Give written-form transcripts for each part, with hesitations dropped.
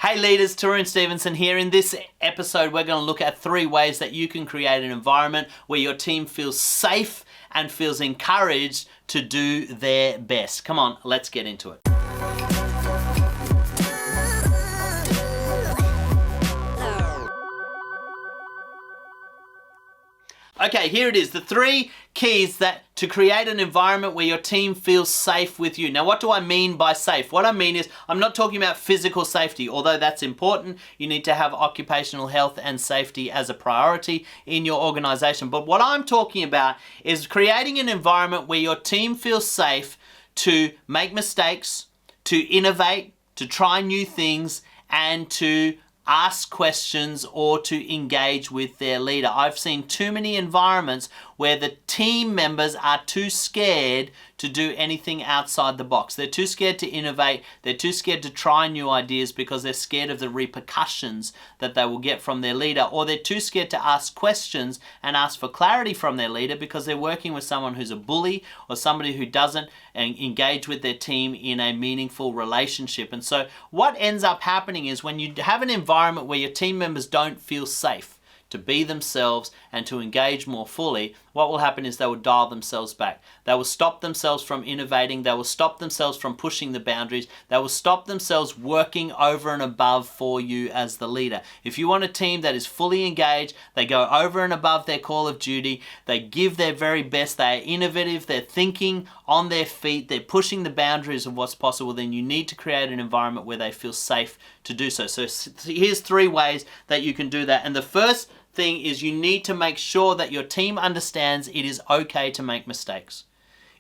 Hey leaders, Tarun Stevenson here. In this episode, we're going to look at 3 ways that you can create an environment where your team feels safe and feels encouraged to do their best. Come on, let's get into it. Okay, here it is, the 3 keys that to create an environment where your team feels safe with you. Now, what do I mean by safe? What I mean is, I'm not talking about physical safety, although that's important. You need to have occupational health and safety as a priority in your organization. But what I'm talking about is creating an environment where your team feels safe to make mistakes, to innovate, to try new things, and to ask questions or to engage with their leader. I've seen too many environments where the team members are too scared to do anything outside the box. They're too scared to innovate. They're too scared to try new ideas because they're scared of the repercussions that they will get from their leader, or they're too scared to ask questions and ask for clarity from their leader because they're working with someone who's a bully or somebody who doesn't engage with their team in a meaningful relationship. And so what ends up happening is when you have an environment where your team members don't feel safe to be themselves and to engage more fully, what will happen is they will dial themselves back. They will stop themselves from innovating. They will stop themselves from pushing the boundaries. They will stop themselves working over and above for you as the leader. If you want a team that is fully engaged, they go over and above their call of duty, they give their very best, they are innovative, they're thinking on their feet, they're pushing the boundaries of what's possible, then you need to create an environment where they feel safe to do so. So here's 3 ways that you can do that. And the first thing is you need to make sure that your team understands it is okay to make mistakes.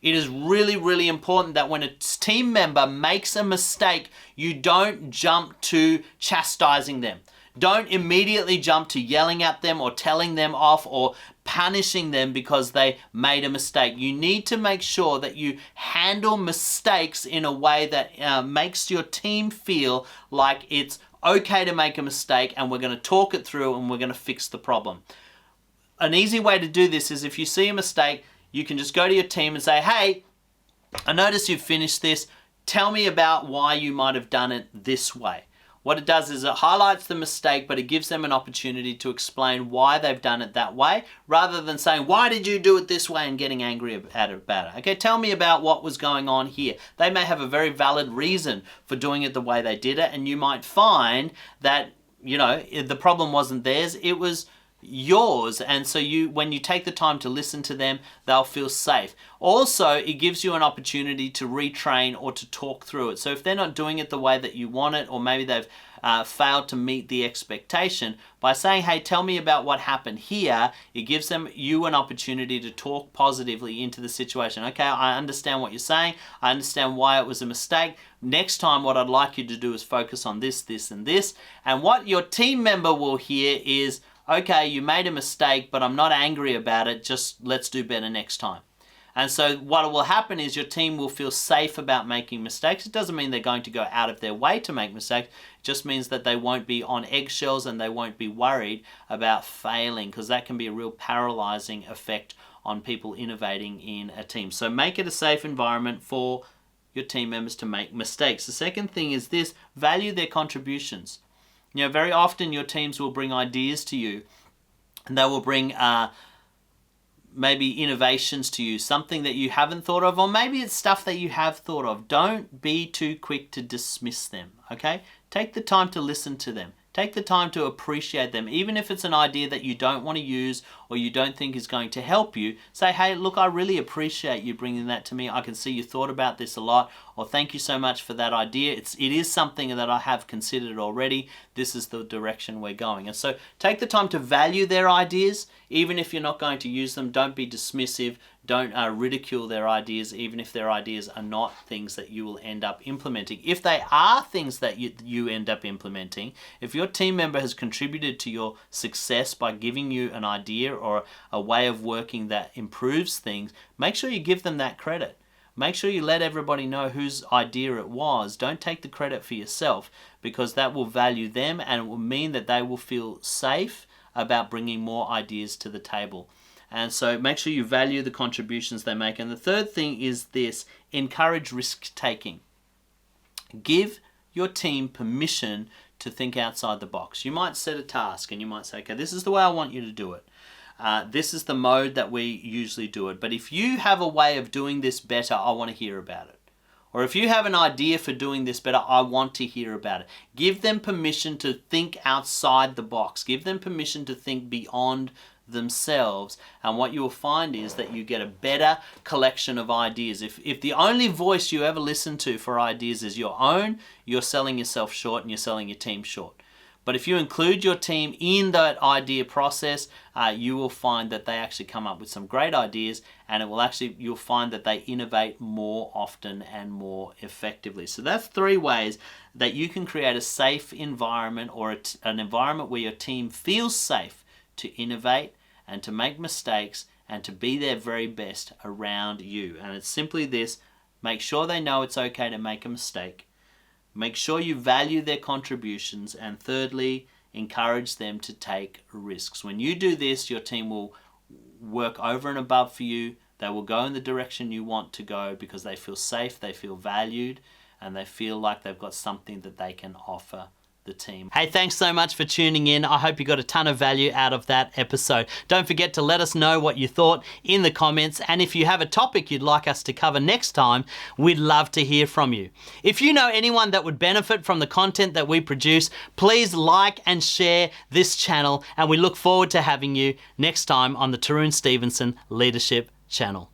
It is really, really important that when a team member makes a mistake, you don't jump to chastising them. Don't immediately jump to yelling at them or telling them off or punishing them because they made a mistake. You need to make sure that you handle mistakes in a way that makes your team feel like it's okay to make a mistake and we're going to talk it through and we're going to fix the problem. An easy way to do this is if you see a mistake, you can just go to your team and say, hey, I noticed you've finished this. Tell me about why you might have done it this way. What it does is it highlights the mistake, but it gives them an opportunity to explain why they've done it that way, rather than saying, why did you do it this way, and getting angry about it. Okay, tell me about what was going on here. They may have a very valid reason for doing it the way they did it, and you might find that, the problem wasn't theirs, it was yours. And so when you take the time to listen to them, they'll feel safe. Also, it gives you an opportunity to retrain or to talk through it. So if they're not doing it the way that you want it, or maybe they've failed to meet the expectation, by saying, hey, tell me about what happened here, it gives you an opportunity to talk positively into the situation. Okay, I understand what you're saying. I understand why it was a mistake. Next time, what I'd like you to do is focus on this, this, and this. And what your team member will hear is, okay, you made a mistake, but I'm not angry about it. Just let's do better next time. And so what will happen is your team will feel safe about making mistakes. It doesn't mean they're going to go out of their way to make mistakes. It just means that they won't be on eggshells and they won't be worried about failing, because that can be a real paralyzing effect on people innovating in a team. So make it a safe environment for your team members to make mistakes. The second thing is this: value their contributions. Very often your teams will bring ideas to you, and they will bring maybe innovations to you, something that you haven't thought of, or maybe it's stuff that you have thought of. Don't be too quick to dismiss them, okay? Take the time to listen to them. Take the time to appreciate them. Even if it's an idea that you don't want to use or you don't think is going to help you, say, hey, look, I really appreciate you bringing that to me. I can see you thought about this a lot, or thank you so much for that idea. It is something that I have considered already. This is the direction we're going. And so take the time to value their ideas. Even if you're not going to use them, don't be dismissive. Don't ridicule their ideas, even if their ideas are not things that you will end up implementing. If they are things that you end up implementing, if your team member has contributed to your success by giving you an idea or a way of working that improves things, make sure you give them that credit. Make sure you let everybody know whose idea it was. Don't take the credit for yourself, because that will value them and it will mean that they will feel safe about bringing more ideas to the table. And so make sure you value the contributions they make. And the third thing is this: encourage risk taking. Give your team permission to think outside the box. You might set a task and you might say, okay, this is the way I want you to do it. This is the mode that we usually do it. But if you have a way of doing this better, I want to hear about it. Or if you have an idea for doing this better, I want to hear about it. Give them permission to think outside the box. Give them permission to think beyond themselves. And what you will find is that you get a better collection of ideas. If the only voice you ever listen to for ideas is your own, you're selling yourself short and you're selling your team short. But if you include your team in that idea process, you will find that they actually come up with some great ideas, and you'll find that they innovate more often and more effectively. So that's 3 ways that you can create a safe environment, or an environment where your team feels safe to innovate and to make mistakes and to be their very best around you. And it's simply this: make sure they know it's okay to make a mistake. Make sure you value their contributions, and thirdly, encourage them to take risks. When you do this, your team will work over and above for you. They will go in the direction you want to go because they feel safe, they feel valued, and they feel like they've got something that they can offer the team. Hey, thanks so much for tuning in. I hope you got a ton of value out of that episode. Don't forget to let us know what you thought in the comments, and if you have a topic you'd like us to cover next time, we'd love to hear from you. If you know anyone that would benefit from the content that we produce, please like and share this channel, and we look forward to having you next time on the Tarun Stevenson Leadership Channel.